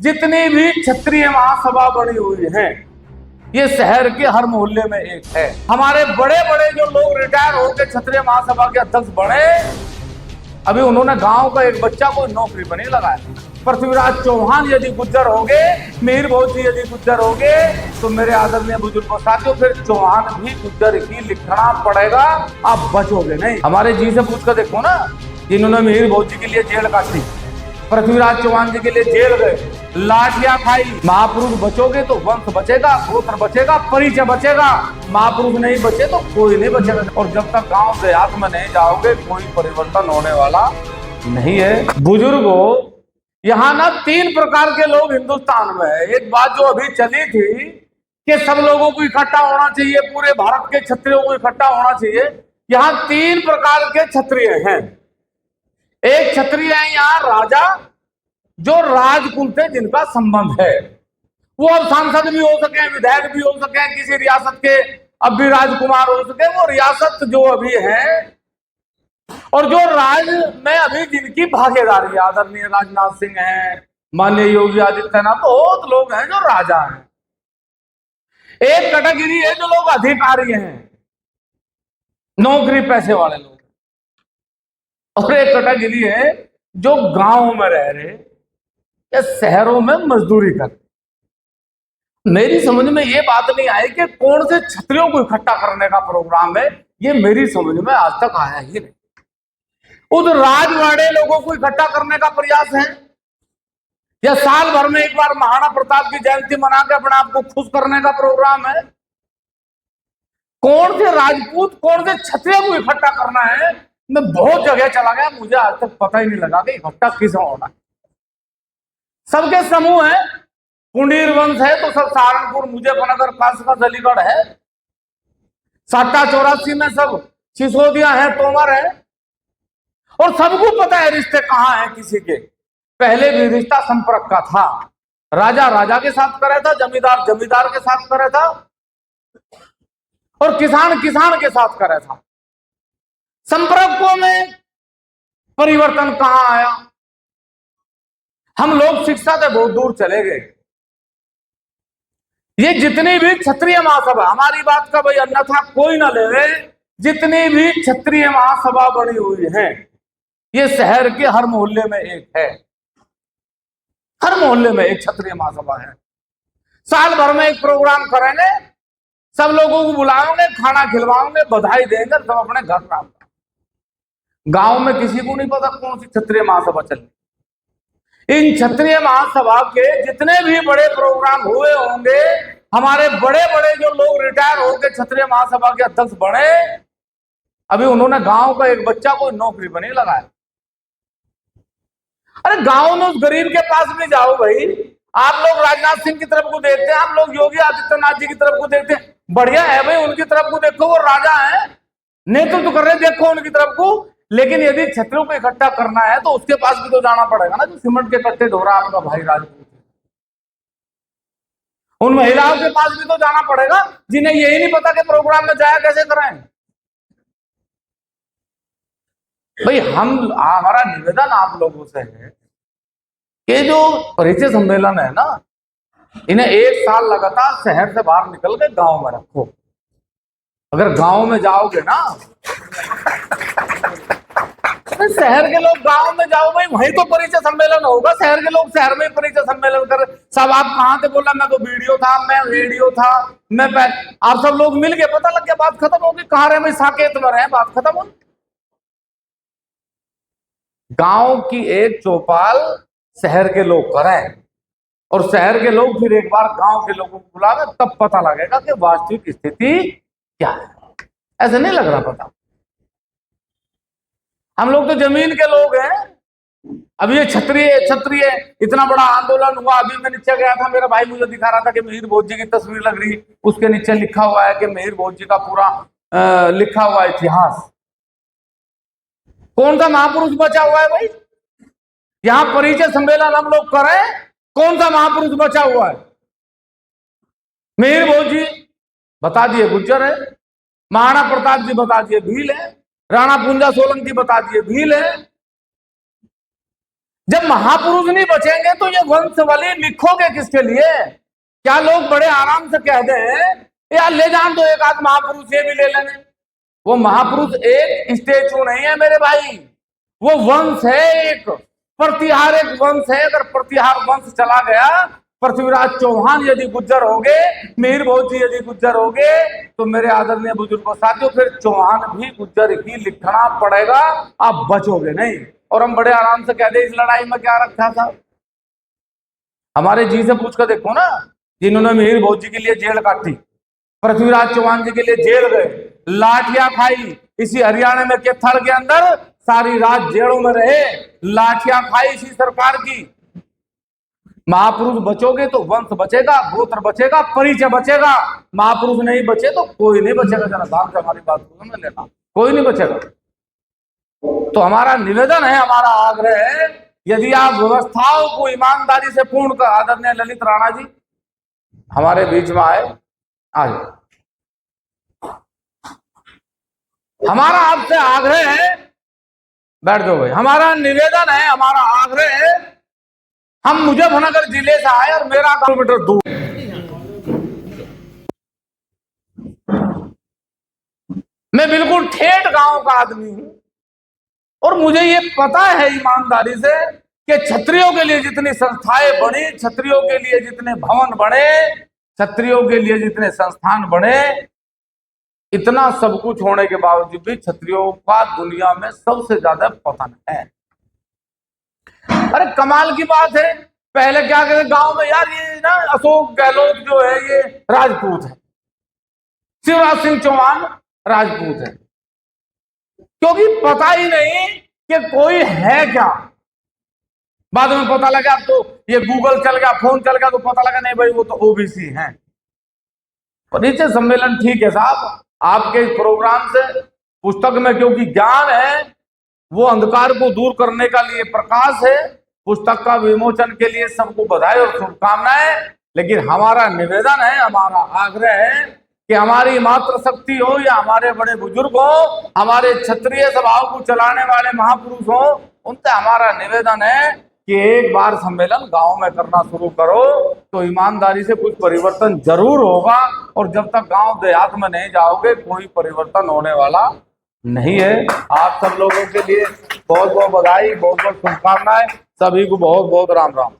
जितनी भी क्षत्रिय महासभा बनी हुई है, ये शहर के हर मोहल्ले में एक है। हमारे बड़े बड़े जो लोग रिटायर होकर क्षत्रिय महासभा के अध्यक्ष बने, अभी उन्होंने गांव का एक बच्चा को नौकरी पर नहीं लगाया। पृथ्वीराज चौहान यदि गुज्जर होंगे, मिहिर भोज जी यदि गुज्जर होंगे, तो मेरे आदरणीय बुजुर्गों साथियों, फिर चौहान भी गुज्जर ही लिखना पड़ेगा, आप बचोगे नहीं। हमारे जी से पूछ कर देखो ना, जिन्होंने मिहिर भोज जी के लिए जेल काटी, पृथ्वीराज चौहान जी के लिए जेल गए, लाठियां खाई। महापुरुष बचोगे तो वंश बचेगा, गोत्र बचेगा, परिचय बचेगा। महापुरुष नहीं बचे तो कोई नहीं बचेगा। और जब तक गांव देहात में नहीं जाओगे, कोई परिवर्तन होने वाला नहीं है। बुजुर्गों, यहाँ ना 3 प्रकार के लोग हिंदुस्तान में है। एक बात जो अभी चली थी कि सब लोगों को इकट्ठा होना चाहिए, पूरे भारत के क्षत्रियों को इकट्ठा होना चाहिए। यहाँ 3 प्रकार के क्षत्रिय हैं। एक क्षत्रिय है यहाँ राजा, जो राजकुल से जिनका संबंध है। वो अब सांसद भी हो सके, विधायक भी हो सके, किसी रियासत के अब भी राजकुमार हो सके, वो रियासत जो अभी है। और जो राज में अभी जिनकी भागीदारी, आदरणीय राजनाथ सिंह हैं, माननीय योगी आदित्यनाथ, बहुत लोग हैं जो राजा हैं। एक कैटेगरी है जो लोग अधिकारी हैं, नौकरी पैसे वाले लोग। और एक कैटेगरी है जो गांव में रह रहे या शहरों में मजदूरी करते। मेरी समझ में ये बात नहीं आई कि कौन से क्षत्रियों को इकट्ठा करने का प्रोग्राम है। ये मेरी समझ में आज तक आया ही नहीं। उस राजवाड़े लोगों को इकट्ठा करने का प्रयास है, या साल भर में एक बार महाराणा प्रताप की जयंती मना के अपने आप को खुश करने का प्रोग्राम है। कौन से राजपूत, कौन से क्षत्रिय को इकट्ठा करना है, मैं बहुत जगह चला गया, मुझे आज तक पता ही नहीं लगा कि इकट्ठा किस होना है। सबके समूह है। पुंडीर वंश है तो सब सहारनपुर, मुजफ्फरनगर, कासगंज, अलीगढ़ है। 87-84 में सब सिसोदिया है, तोमर है। और सबको पता है रिश्ते कहां हैं किसी के। पहले भी रिश्ता संपर्क का था। राजा राजा के साथ करे था, जमींदार जमींदार के साथ करे था, और किसान किसान के साथ करे था। संपर्कों में परिवर्तन कहां आया? हम लोग शिक्षा से बहुत दूर चले गए। ये जितनी भी क्षत्रिय महासभा, हमारी बात का भाई अन्यथा कोई ना ले, जितनी भी क्षत्रिय महासभा बनी हुई है, ये शहर के हर मोहल्ले में एक है। हर मोहल्ले में एक क्षत्रिय महासभा है। साल भर में एक प्रोग्राम करेंगे, सब लोगों को बुलाएंगे, खाना खिलवाएंगे, बधाई देंगे, सब अपने घर काम। गांव में किसी को नहीं पता कौन सी क्षत्रिय महासभा चल रही। इन क्षत्रिय महासभा के जितने भी बड़े प्रोग्राम हुए होंगे, हमारे बड़े बड़े जो लोग रिटायर होकर क्षत्रिय महासभा के अध्यक्ष बने, अभी उन्होंने गांव का एक बच्चा को नौकरी पर नहीं लगाया। अरे गांव में उस गरीब के पास भी जाओ भाई। आप लोग राजनाथ सिंह की तरफ को देखते हैं, आप लोग योगी आदित्यनाथ जी की तरफ को देखते हैं, बढ़िया है भाई, उनकी तरफ को देखो, वो राजा है, नेतृत्व कर रहे, देखो उनकी तरफ को। लेकिन यदि क्षत्रियों को इकट्ठा करना है तो उसके पास भी तो जाना पड़ेगा ना, जो सीमेंट के कट्टे ढो रहा आपका भाई राजपूत। उन महिलाओं के पास भी तो जाना पड़ेगा जिन्हें यही नहीं पता कि प्रोग्राम में जाया कैसे कराएं। भाई हमारा निवेदन आप लोगों से है कि जो परिचय सम्मेलन है ना, इन्हें 1 साल लगातार शहर से बाहर निकल के गांव में रखो। अगर गांव में जाओगे ना, शहर के लोग गांव में जाओ भाई, वहीं तो परिचय सम्मेलन होगा। शहर के लोग शहर में परिचय सम्मेलन कर, सब आप कहां थे, बोला मैं तो वीडियो था, मैं रेडियो था, मैं आप सब लोग मिल गए, पता लग गया, बात खत्म होगी। कहां रहे भाई, साकेत में रहे, बात खत्म हो। गांव की एक चौपाल शहर के लोग करें, और शहर के लोग फिर एक बार गांव के लोगों को बुलावे, तब पता लगेगा कि वास्तविक स्थिति क्या है। ऐसे नहीं लग रहा पता। हम लोग तो जमीन के लोग हैं। अभी ये क्षत्रिय इतना बड़ा आंदोलन हुआ, अभी मैं नीचे गया था, मेरा भाई मुझे दिखा रहा था कि मिहिर भोज जी की तस्वीर लग रही, उसके नीचे लिखा हुआ है कि मिहिर भोज जी का पूरा लिखा हुआ इतिहास। कौन सा महापुरुष बचा हुआ है भाई? यहां परिचय सम्मेलन हम लोग करें, कौन सा महापुरुष बचा हुआ है? मिहिर भोज जी बता दिए गुज्जर है, महाराणा प्रताप जी बता दिए भील है, राणा पुंजा सोलंकी बता दिए भील है। जब महापुरुष नहीं बचेंगे तो ये वंशवली लिखोगे किसके लिए? क्या लोग बड़े आराम से कह दें यार ले जान दो एक आध महापुरुष ये भी ले लेने। वो महापुरुष एक स्टेचू नहीं है मेरे भाई, वो वंश है, एक प्रतिहार एक वंश है। अगर प्रतिहार वंश चला गया, पृथ्वीराज चौहान यदि गुज्जर होगे, मिहिर भोज जी यदि गुज्जर होगे, तो मेरे आदरणीय बुजुर्गों साथियों फिर चौहान भी गुज्जर ही लिखना पड़ेगा, आप बचोगे नहीं। और हम बड़े आराम से कहते इस लड़ाई में क्या रखा था। हमारे जी से पूछ कर देखो ना, जिन्होंने मिहिर भोज जी के लिए जेल काटी, पृथ्वीराज चौहान जी के लिए जेल गए, लाठियां खाई, इसी हरियाणा में के थड़ के अंदर सारी रात जेलों में रहे, लाठियां खाई इसी सरकार की। महापुरुष बचोगे तो वंश बचेगा, गोत्र बचेगा, परिचय बचेगा। महापुरुष नहीं बचे तो कोई नहीं बचेगा। जरा ध्यान से हमारी बात को समझ लेना, कोई नहीं बचेगा। तो हमारा निवेदन है, हमारा आग्रह है, यदि आप व्यवस्थाओं को ईमानदारी से पूर्ण कर, आदरणीय ललित राणा जी हमारे बीच में आए, आज हमारा आपसे आग्रह है, बैठ जाओ भाई, हमारा निवेदन है, हमारा आग्रह है, हम मुजफ्फरनगर जिले से आए और मेरा किलोमीटर दूर, मैं बिल्कुल ठेठ गांव का आदमी हूं और मुझे ये पता है ईमानदारी से कि क्षत्रियों के लिए जितनी संस्थाएं बनी, क्षत्रियों के लिए जितने भवन बने, क्षत्रियों के लिए जितने संस्थान बने, इतना सब कुछ होने के बावजूद भी क्षत्रियों का दुनिया में सबसे ज्यादा पतन है। अरे कमाल की बात है, पहले क्या कहते गांव में, यार ये ना अशोक गहलोत जो है ये राजपूत है, शिवराज सिंह चौहान राजपूत है, क्योंकि पता ही नहीं कि कोई है क्या। बाद में पता लगा, अब तो ये गूगल चल गया, फोन चल गया, तो पता लगा नहीं भाई वो तो ओबीसी हैं। परिचय सम्मेलन ठीक है साहब, आपके इस प्रोग्राम से पुस्तक में क्योंकि ज्ञान है, वो अंधकार को दूर करने का लिए प्रकाश है, पुस्तक का विमोचन के लिए सबको बधाई और शुभकामनाएं। लेकिन हमारा निवेदन है, हमारा आग्रह है कि हमारी मातृशक्ति हो या हमारे बड़े बुजुर्ग हो, हमारे क्षत्रिय स्वभाव को चलाने वाले महापुरुष हो, उनसे हमारा निवेदन है कि एक बार सम्मेलन गांव में करना शुरू करो तो ईमानदारी से कुछ परिवर्तन जरूर होगा। और जब तक गांव देहात में नहीं जाओगे कोई परिवर्तन होने वाला नहीं है। आप सब लोगों के लिए बहुत बहुत बधाई, बहुत बहुत शुभकामनाएं, सभी को बहुत बहुत राम राम।